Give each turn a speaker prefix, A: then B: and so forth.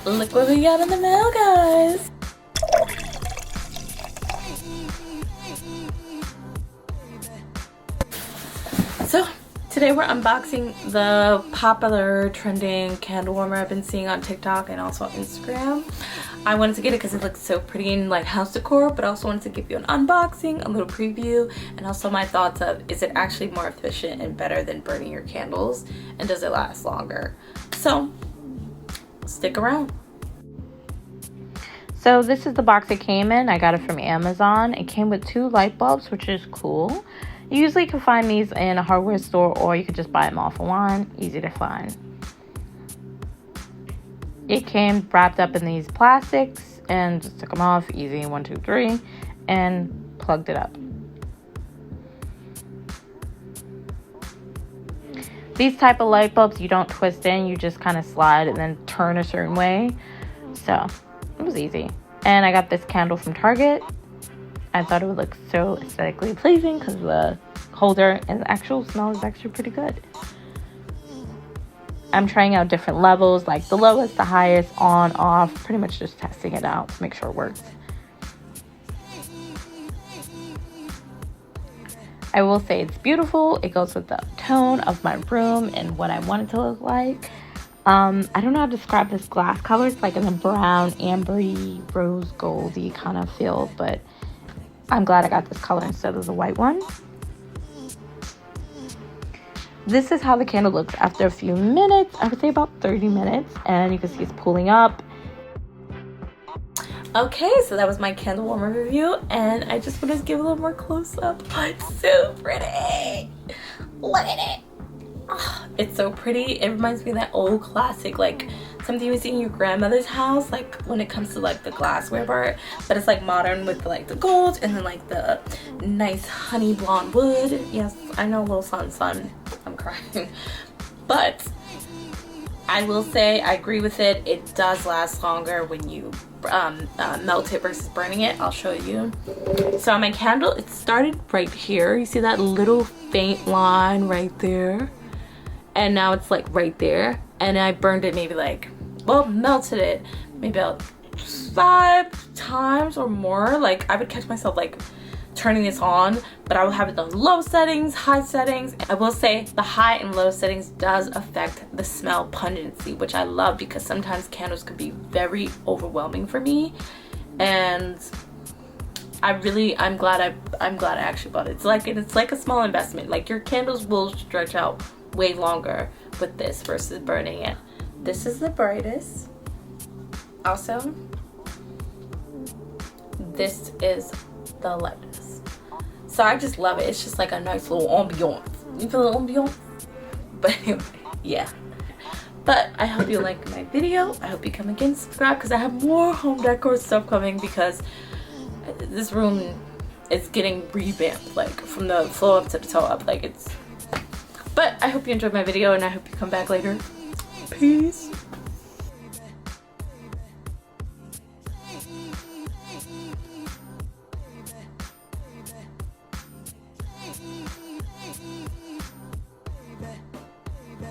A: Look what we got in the mail, guys. So today we're unboxing the popular trending candle warmer I've been seeing on TikTok and also on Instagram. I wanted to get it because it looks so pretty in like house decor, but I also wanted to give you an unboxing, a little preview, and also my thoughts of, is it actually more efficient and better than burning your candles, and does it last longer? So stick around. So this is the box it came in. I got it from Amazon. It came with 2 light bulbs, which is cool. You usually can find these in a hardware store, or you could just buy them offline. Easy to find. It came wrapped up in these plastics and just took them off. Easy, 1, 2, 3, and plugged it up. These type of light bulbs, you don't twist in, you just kind of slide and then turn a certain way. So it was easy. And I got this candle from Target. I thought it would look so aesthetically pleasing because the holder and the actual smell is actually pretty good. I'm trying out different levels, like the lowest, the highest, on, off, pretty much just testing it out to make sure it works. I will say it's beautiful. It goes with the tone of my room and what I want it to look like. I don't know how to describe this glass color. It's like in a brown, ambery, rose goldy kind of feel, but I'm glad I got this color instead of the white one. This is how the candle looks after a few minutes. I would say about 30 minutes, and you can see it's pulling up. Okay, so that was my candle warmer review, and I just wanted to give a little more close up. Oh, it's so pretty. Look at it. Oh, it's so pretty. It reminds me of that old classic, like something you would see in your grandmother's house, like when it comes to like the glassware part, but it's like modern with like the gold and then like the nice honey blonde wood. Yes, I know, a little sun, I'm crying, but I will say I agree with it. It does last longer when you melt it versus burning it. I'll show you. So on my candle, it started right here. You see that little faint line right there, and now it's like right there, and I burned it maybe like, well, melted it maybe about 5 times or more. Like I would catch myself like turning this on, but I will have it on low settings, high settings. I will say the high and low settings does affect the smell pungency, which I love because sometimes candles can be very overwhelming for me, and I'm glad I actually bought it. It's like a small investment. Like your candles will stretch out way longer with this versus burning it. This is the brightest. Also, this is the lightest. So I just love it. It's just like a nice little ambiance. You feel the ambiance? But anyway, yeah. But I hope you like my video. I hope you come again, subscribe, because I have more home decor stuff coming, because this room is getting revamped, like from the floor up to the toe up. Like it's. But I hope you enjoyed my video, and I hope you come back later. Peace.